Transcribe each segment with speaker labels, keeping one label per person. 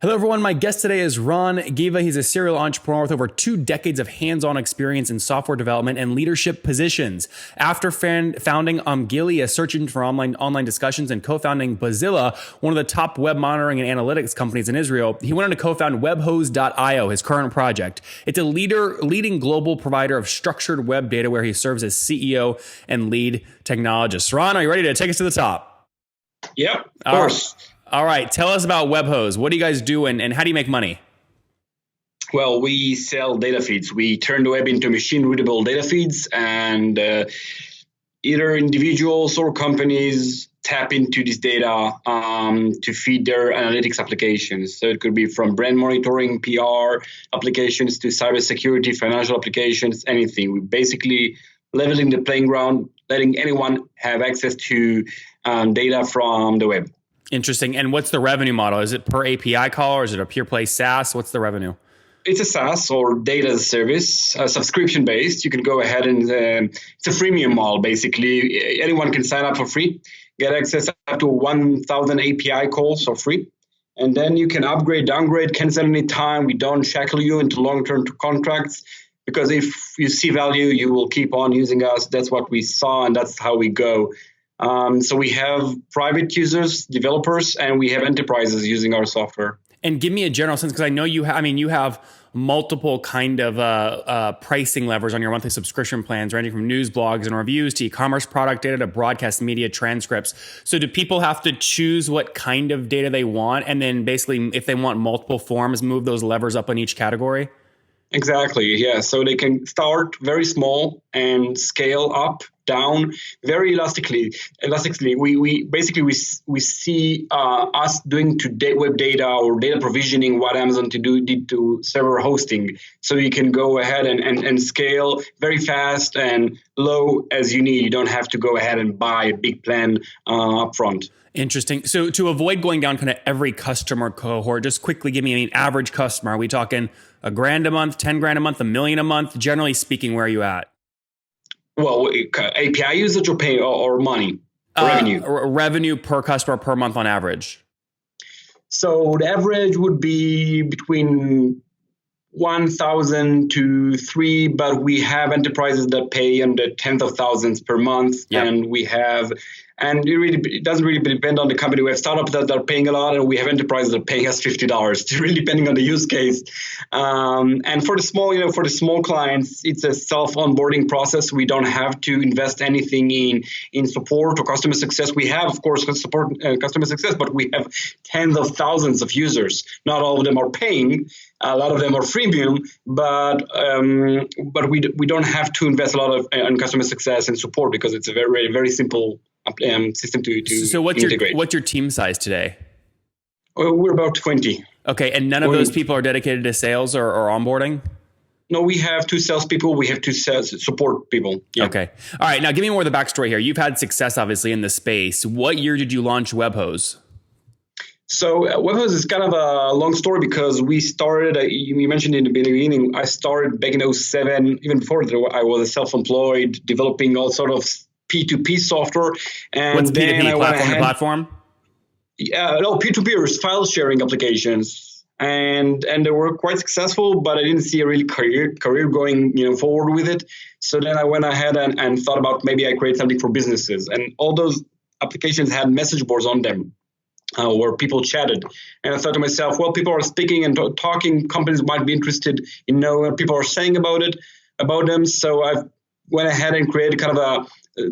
Speaker 1: Hello, everyone. My guest today is Ran Geva. He's a serial entrepreneur with over 2 decades of hands-on experience in software development and leadership positions. After founding Omgili, a search engine for online discussions, and co-founding Buzzilla, one of the top web monitoring and analytics companies in Israel, he went on to co-found WebHose.io, his current project. It's a leading global provider of structured web data where he serves as CEO and lead technologist. Ran, are you ready to take us to the top?
Speaker 2: Yep, of course.
Speaker 1: All right. Tell us about WebHose. What do you guys do and how do you make money?
Speaker 2: Well, we sell data feeds. We turn the web into machine-readable data feeds, and either individuals or companies tap into this data to feed their analytics applications. So it could be from brand monitoring, PR applications to cybersecurity, financial applications, anything. We basically leveling the playing ground, letting anyone have access to data from the web.
Speaker 1: Interesting. And what's the revenue model? Is it per API call or is it a pure play SaaS? What's the revenue?
Speaker 2: It's a SaaS or data as a service, subscription based. You can go ahead and it's a freemium model. Basically, anyone can sign up for free, get access up to 1,000 API calls for free. And then you can upgrade, downgrade, cancel any time. We don't shackle you into long-term contracts because if you see value, you will keep on using us. That's what we saw and that's how we go. So we have private users, developers, and we have enterprises using our software.
Speaker 1: And give me a general sense, because I know you have multiple kind of pricing levers on your monthly subscription plans, ranging from news, blogs, and reviews to e-commerce product data to broadcast media transcripts. So do people have to choose what kind of data they want? And then basically, if they want multiple forms, move those levers up in each category?
Speaker 2: Exactly, yeah. So they can start very small and scale up, down very elastically. We see us doing to web data or data provisioning what Amazon did to server hosting. So you can go ahead and scale very fast and low as you need. You don't have to go ahead and buy a big plan upfront.
Speaker 1: Interesting. So to avoid going down kind of every customer cohort, just quickly give me an average customer. Are we talking $1,000 a month, 10 grand a month, $1 million a month? Generally speaking, where are you at?
Speaker 2: Well, API usage or money, revenue?
Speaker 1: Revenue per customer per month on average.
Speaker 2: So the average would be between 1,000 to 3, but we have enterprises that pay in the tens of thousands per month, and we have. And it doesn't really depend on the company. We have startups that are paying a lot, and we have enterprises that are paying us $50. It's really depending on the use case. And for the small clients, it's a self-onboarding process. We don't have to invest anything in support or customer success. We have, of course, support customer success, but we have tens of thousands of users. Not all of them are paying. A lot of them are freemium, but we don't have to invest a lot in customer success and support because it's a very, very simple system to integrate.
Speaker 1: What's your team size today?
Speaker 2: We're about 20.
Speaker 1: Okay, and none of those people are dedicated to sales or onboarding?
Speaker 2: No, we have 2 salespeople. We have 2 support people. Yeah.
Speaker 1: Okay. All right, now give me more of the backstory here. You've had success, obviously, in the space. What year did you launch WebHose?
Speaker 2: So WebHose is kind of a long story because we started, you mentioned in the beginning, I started back in 2007, even before that I was self-employed, developing all sort of P2P software. And
Speaker 1: what's P2P, platform?
Speaker 2: No, P2P is file sharing applications. And they were quite successful, but I didn't see a real career going forward with it. So then I went ahead and thought about maybe I create something for businesses. And all those applications had message boards on them. Where people chatted. And I thought to myself, well, people are speaking and talking. Companies might be interested in knowing what people are saying about them. So I went ahead and created the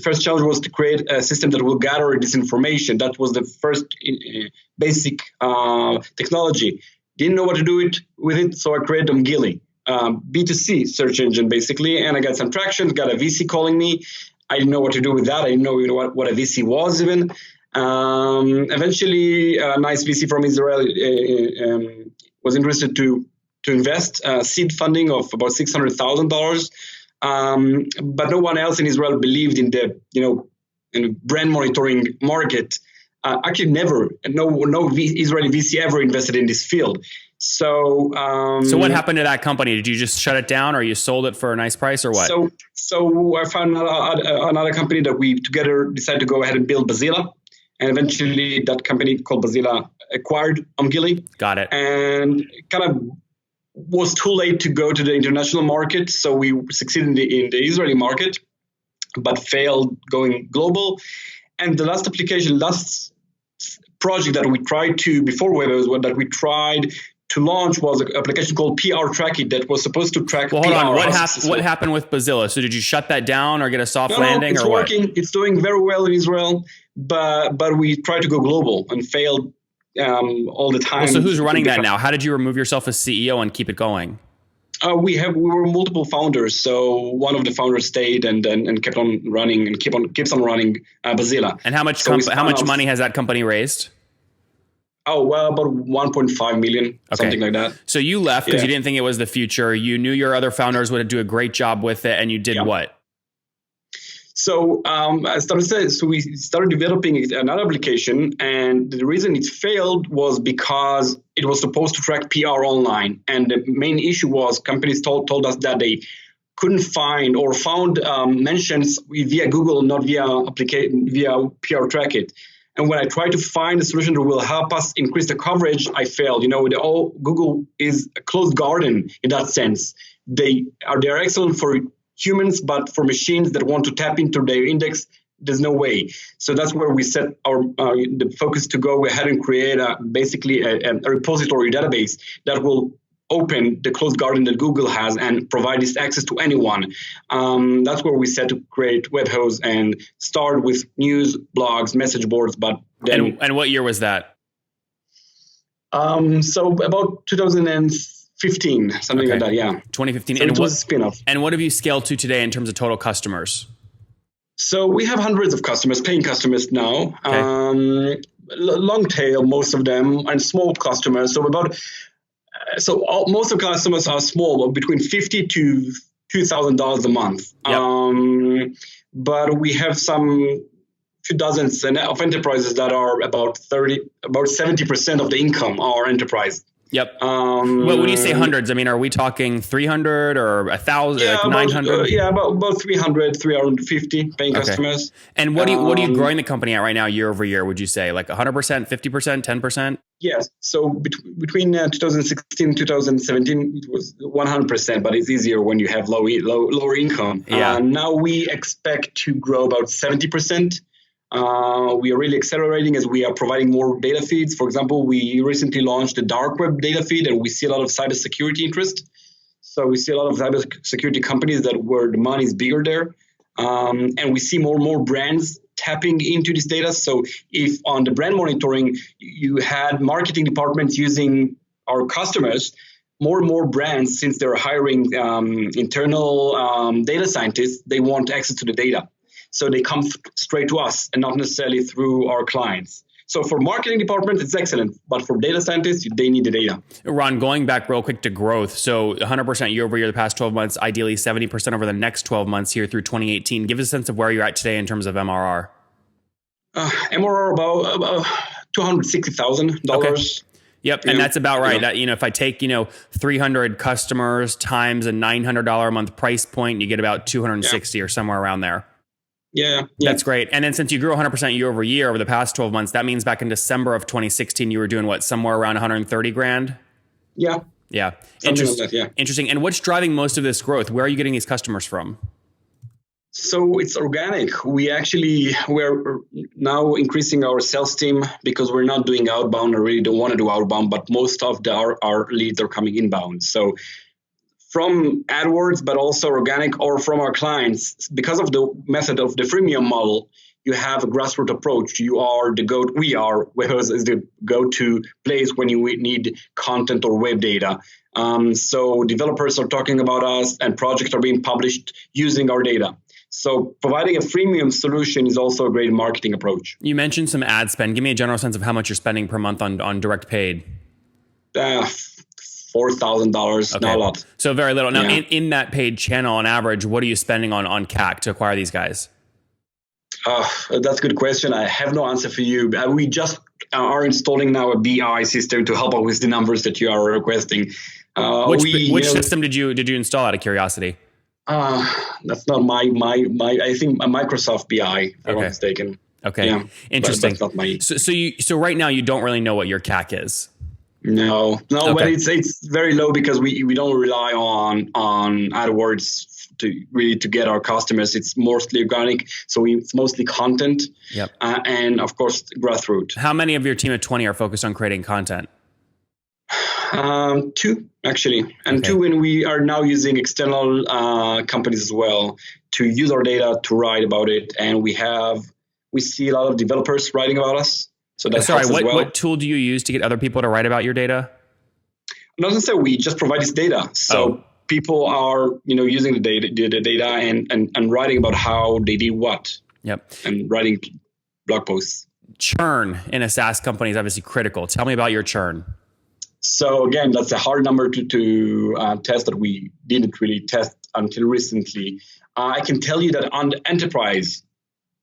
Speaker 2: first challenge was to create a system that will gather this information. That was the first basic technology. Didn't know what to do with it, so I created Omgili, B2C search engine basically. And I got some traction, got a VC calling me. I didn't know what to do with that. I didn't know what a VC was even. Eventually, a nice VC from Israel was interested to invest seed funding of about $600,000, but no one else in Israel believed in the in brand monitoring market. Actually, never. No Israeli VC ever invested in this field. So
Speaker 1: what happened to that company? Did you just shut it down, or you sold it for a nice price, or what?
Speaker 2: So I found another company that we together decided to go ahead and build Buzzilla. And eventually that company called Buzzilla acquired Omgili.
Speaker 1: Got it.
Speaker 2: And kind of was too late to go to the international market. So we succeeded in the Israeli market, but failed going global. And the last project that we tried to, before WebHose, that we tried to launch was an application called PR Track It that was supposed to track.
Speaker 1: Well, hold on. What happened with Buzzilla? So did you shut that down or get a soft landing?
Speaker 2: It's working. What? It's doing very well in Israel, but we tried to go global and failed all the time.
Speaker 1: Well, so who's running that now? How did you remove yourself as CEO and keep it going?
Speaker 2: We were multiple founders. So one of the founders stayed and kept on running and keeps on running Buzzilla.
Speaker 1: And how much money has that company raised?
Speaker 2: Oh, well, about 1.5 million, something like that.
Speaker 1: So you left because you didn't think it was the future. You knew your other founders would do a great job with it, and you did what?
Speaker 2: So we started developing another application, and the reason it failed was because it was supposed to track PR online. And the main issue was companies told us that they couldn't find or found mentions via Google, not via PR Track It. And when I tried to find a solution that will help us increase the coverage, I failed. Google is a closed garden in that sense. They are excellent for humans, but for machines that want to tap into their index, there's no way. So that's where we set the focus to go ahead and create basically a repository database that will open the closed garden that Google has and provide this access to anyone. That's where we set to create WebHose and start with news, blogs, message boards. But then,
Speaker 1: and what year was that?
Speaker 2: So about 2015, something like that. Yeah,
Speaker 1: 2015.
Speaker 2: So
Speaker 1: and
Speaker 2: it was a spin-off.
Speaker 1: And what have you scaled to today in terms of total customers?
Speaker 2: So we have hundreds of customers, paying customers now. Okay. Long tail, most of them, and small customers. So most of the customers are small, between $50 to $2,000 a month. Yep. But we have some few dozens of enterprises that are about 70% of the income are enterprise.
Speaker 1: Yep. But when you say hundreds, I mean, are we talking 300 or 1,000, like 900?
Speaker 2: About 300, 350 paying customers.
Speaker 1: And what are you growing the company at right now year over year, would you say? Like 100%, 50%, 10%?
Speaker 2: Yes. So between 2016 and 2017, it was 100%, but it's easier when you have lower income.
Speaker 1: Yeah.
Speaker 2: Now we expect to grow about 70%. We are really accelerating as we are providing more data feeds. For example, we recently launched the dark web data feed, and we see a lot of cybersecurity interest. So we see a lot of cybersecurity companies where the money is bigger there. And we see more and more brands tapping into this data. So if on the brand monitoring, you had marketing departments using our customers, more and more brands, since they're hiring internal data scientists, they want access to the data. So they come straight to us and not necessarily through our clients. So for marketing departments, it's excellent. But for data scientists, they need the data.
Speaker 1: Ron, going back real quick to growth. So 100% year over year the past 12 months, ideally 70% over the next 12 months here through 2018. Give us a sense of where you're at today in terms of MRR.
Speaker 2: MRR about $260,000. Okay.
Speaker 1: Yep. And that's about right. That, if I take, 300 customers times a $900 a month price point, you get about 260 or somewhere around there.
Speaker 2: Yeah.
Speaker 1: That's great. And then since you grew 100% year over year over the past 12 months, that means back in December of 2016, you were doing what, somewhere around 130 grand?
Speaker 2: Yeah.
Speaker 1: Yeah.
Speaker 2: Interesting. Like that, yeah.
Speaker 1: Interesting. And what's driving most of this growth? Where are you getting these customers from?
Speaker 2: So it's organic. We're now increasing our sales team because we're not doing outbound. I really don't want to do outbound, but most of our leads are coming inbound. So from AdWords, but also organic or from our clients, because of the method of the freemium model, you have a grassroots approach. WebHose is the go-to place when you need content or web data. So developers are talking about us and projects are being published using our data. So providing a freemium solution is also a great marketing approach.
Speaker 1: You mentioned some ad spend. Give me a general sense of how much you're spending per month on direct paid.
Speaker 2: $4,000, not a lot.
Speaker 1: So very little. Now, in that paid channel, on average, what are you spending on CAC to acquire these guys?
Speaker 2: That's a good question. I have no answer for you. We just are installing now a BI system to help out with the numbers that you are requesting.
Speaker 1: Which system did you install out of curiosity?
Speaker 2: That's not my I think a Microsoft BI, if I'm not mistaken.
Speaker 1: Okay.
Speaker 2: Yeah,
Speaker 1: Interesting.
Speaker 2: that's not my.
Speaker 1: So right now you don't really know what your CAC is.
Speaker 2: No,
Speaker 1: Okay.
Speaker 2: but it's very low because we don't rely on AdWords to get our customers. It's mostly organic, so it's mostly content.
Speaker 1: Yep.
Speaker 2: And of course, grassroots.
Speaker 1: How many of your team of 20 are focused on creating content?
Speaker 2: 2 actually, and
Speaker 1: Okay.
Speaker 2: 2 when we are now using external companies as well to use our data to write about it, and we see a lot of developers writing about us. So that helps as well.
Speaker 1: What tool do you use to get other people to write about your data?
Speaker 2: Not necessarily, we just provide this data. So people are, using the data and writing about how they did what.
Speaker 1: Yep.
Speaker 2: And writing blog posts.
Speaker 1: Churn in a SaaS company is obviously critical. Tell me about your churn.
Speaker 2: So again, that's a hard number to test that we didn't really test until recently. I can tell you that on the enterprise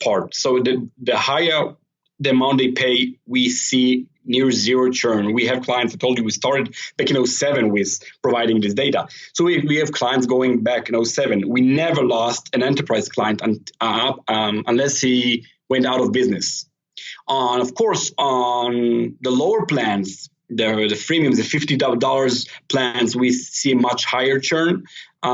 Speaker 2: part, so the higher the amount they pay, we see near zero churn. We have clients, I told you, we started back in 2007 with providing this data. So we have clients going back in 2007. We never lost an enterprise client unless he went out of business. Of course, on the lower plans, the freemiums, the $50 plans, we see much higher churn. I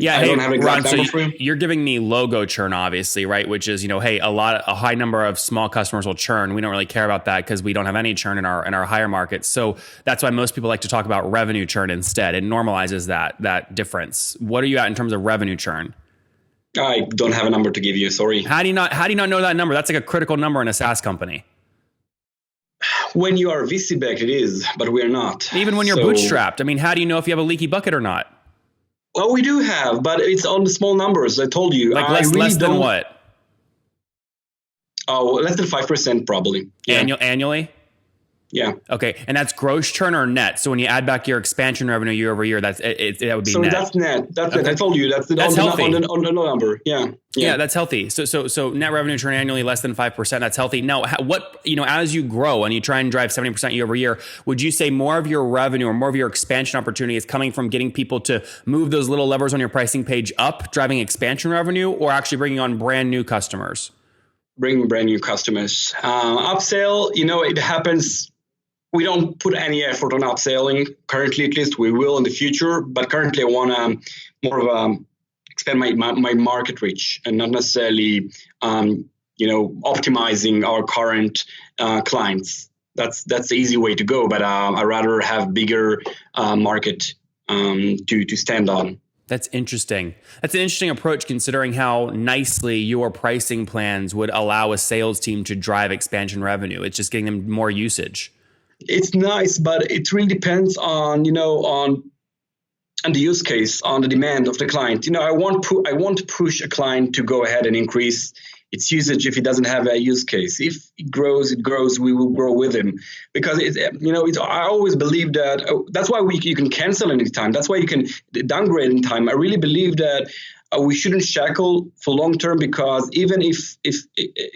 Speaker 2: don't have an exact number for you.
Speaker 1: You're giving me logo churn, obviously, right? Which is, hey, a high number of small customers will churn. We don't really care about that because we don't have any churn in our higher markets. So that's why most people like to talk about revenue churn instead. It normalizes that difference. What are you at in terms of revenue churn?
Speaker 2: I don't have a number to give you. Sorry.
Speaker 1: How do you not know that number? That's like a critical number in a SaaS company.
Speaker 2: When you are VC backed, it is, but we're not.
Speaker 1: Even when you're bootstrapped. I mean, how do you know if you have a leaky bucket or not?
Speaker 2: Well, we do have, but it's on the small numbers. I told you.
Speaker 1: Like less than what?
Speaker 2: Oh, less than 5% probably. Yeah.
Speaker 1: Annually?
Speaker 2: Yeah.
Speaker 1: Okay, and that's gross churn or net? So when you add back your expansion revenue year over year, that would be
Speaker 2: so
Speaker 1: net.
Speaker 2: So that's net. That's net. I told you that's
Speaker 1: healthy.
Speaker 2: On the low number. Yeah,
Speaker 1: that's healthy. So net revenue churn annually less than 5%. That's healthy. Now, as you grow and you try and drive 70% year over year, would you say more of your revenue or more of your expansion opportunity is coming from getting people to move those little levers on your pricing page up, driving expansion revenue, or actually bringing on brand new customers?
Speaker 2: Bringing brand new customers. Upsell, it happens. We don't put any effort on upselling currently, at least. We will in the future, but currently I want to expand my market reach and not necessarily optimizing our current clients. That's the easy way to go, but I rather have bigger market to stand on.
Speaker 1: That's interesting. That's an interesting approach considering how nicely your pricing plans would allow a sales team to drive expansion revenue. It's just getting them more usage.
Speaker 2: It's nice, but it really depends on the use case, on the demand of the client. I want to push a client to go ahead and increase its usage if it doesn't have a use case. If it grows, we will grow with him. Because I always believe that that's why you can cancel anytime. That's why you can downgrade in time. I really believe that we shouldn't shackle for long term, because even if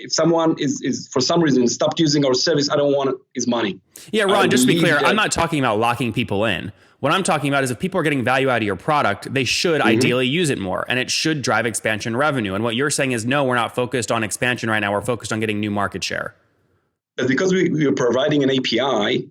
Speaker 2: someone is for some reason stopped using our service, I don't want his money.
Speaker 1: Yeah, Ron, just to be clear, I'm not talking about locking people in. What I'm talking about is if people are getting value out of your product, they should ideally use it more, and it should drive expansion revenue. And what you're saying is, no, we're not focused on expansion right now. We're focused on getting new market share.
Speaker 2: But because we are providing an API,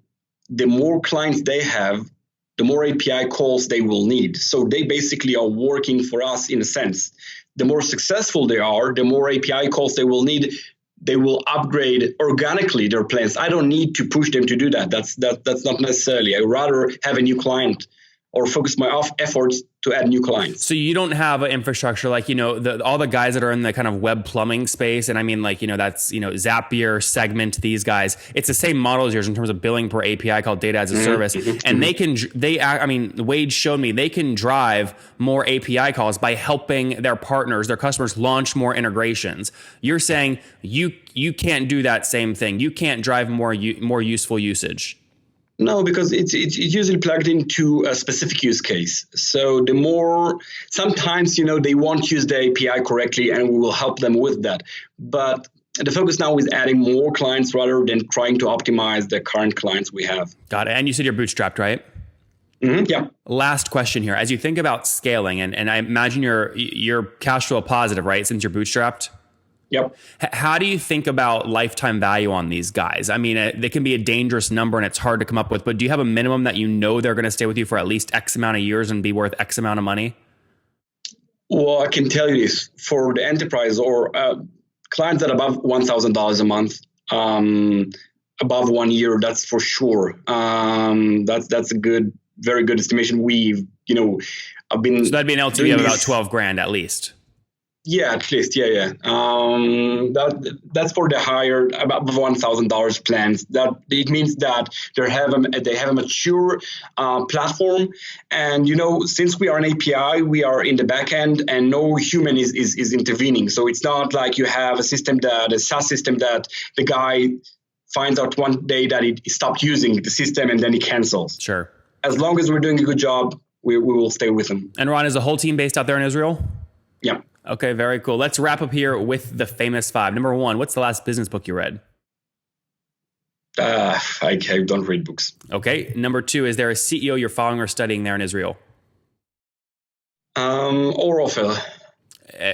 Speaker 2: the more clients they have, the more API calls they will need. So they basically are working for us in a sense. The more successful they are, the more API calls they will need. They will upgrade organically their plans. I don't need to push them to do that. That's not necessarily. I rather have a new client or focus my efforts to add new clients.
Speaker 1: So you don't have an infrastructure like, all the guys that are in the kind of web plumbing space. And I mean, that's, Zapier, Segment, these guys, it's the same model as yours in terms of billing per API called data as a service. And Wade showed me they can drive more API calls by helping their partners, their customers launch more integrations. You're saying you can't do that same thing. You can't drive more useful usage.
Speaker 2: No, because it's usually plugged into a specific use case. So sometimes, they won't use the API correctly, and we will help them with that. But the focus now is adding more clients rather than trying to optimize the current clients we have.
Speaker 1: Got it. And you said you're bootstrapped, right?
Speaker 2: Yeah.
Speaker 1: Last question here. As you think about scaling, and I imagine you're cash flow positive, right? Since you're bootstrapped?
Speaker 2: Yep.
Speaker 1: How do you think about lifetime value on these guys? I mean, they can be a dangerous number and it's hard to come up with, but do you have a minimum that you know they're going to stay with you for at least X amount of years and be worth X amount of money?
Speaker 2: Well, I can tell you this, for the enterprise or clients that above $1,000 a month, above 1 year, that's for sure. That's a very good estimation. I've been.
Speaker 1: So that'd be an LTV of about 12 grand at least.
Speaker 2: Yeah, at least. Yeah. That's for the higher above $1,000 plans. That it means that they have a mature platform, and since we are an API, we are in the back end, and no human is intervening. So it's not like you have a SaaS system that the guy finds out one day that he stopped using the system and then he cancels.
Speaker 1: Sure.
Speaker 2: As long as we're doing a good job, we will stay with him.
Speaker 1: And Ron, is the whole team based out there in Israel?
Speaker 2: Yeah.
Speaker 1: Okay, very cool. Let's wrap up here with the famous five. Number one, what's the last business book you read?
Speaker 2: I don't read books.
Speaker 1: Okay. Number two, is there a CEO you're following or studying there in Israel?
Speaker 2: Orofel.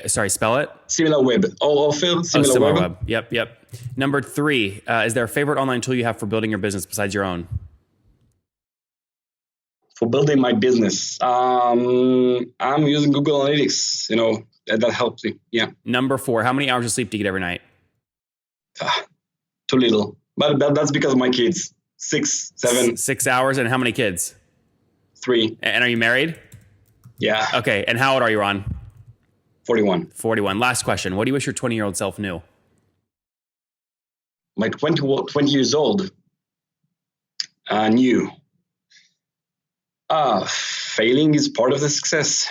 Speaker 1: Sorry, spell it.
Speaker 2: SimilarWeb. Orofel. SimilarWeb.
Speaker 1: Yep. Number three, is there a favorite online tool you have for building your business besides your own?
Speaker 2: For building my business, I'm using Google Analytics. That helps me. Yeah.
Speaker 1: Number four, how many hours of sleep do you get every night?
Speaker 2: Too little. But that's because of my kids. 6, 7.
Speaker 1: 6 hours. And how many kids?
Speaker 2: 3.
Speaker 1: And are you married?
Speaker 2: Yeah.
Speaker 1: Okay. And how old are you, Ron?
Speaker 2: 41.
Speaker 1: 41. Last question. What do you wish your 20-year-old self knew?
Speaker 2: My 20 years old knew. Failing is part of the success.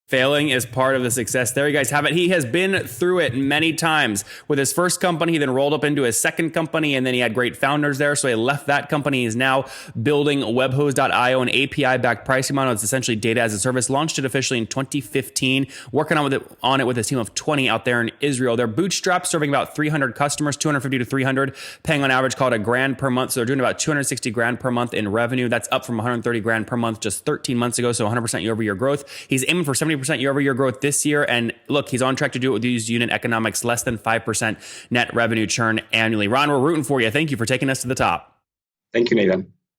Speaker 1: Failing is part of the success. There you guys have it. He has been through it many times. With his first company, he then rolled up into his second company, and then he had great founders there. So he left that company. He's now building WebHose.io, an API-backed pricing model. It's essentially data as a service. Launched it officially in 2015. Working on it with a team of 20 out there in Israel. They're bootstrapped, serving about 300 customers, 250 to 300, paying on average called $1,000 per month. So they're doing about 260 grand per month in revenue. That's up from 130 grand per month just 13 months ago. So 100% year-over-year growth. He's aiming for 70% year-over-year growth this year. And look, he's on track to do it with these unit economics, less than 5% net revenue churn annually. Ron, we're rooting for you. Thank you for taking us to the top.
Speaker 2: Thank you, Nathan.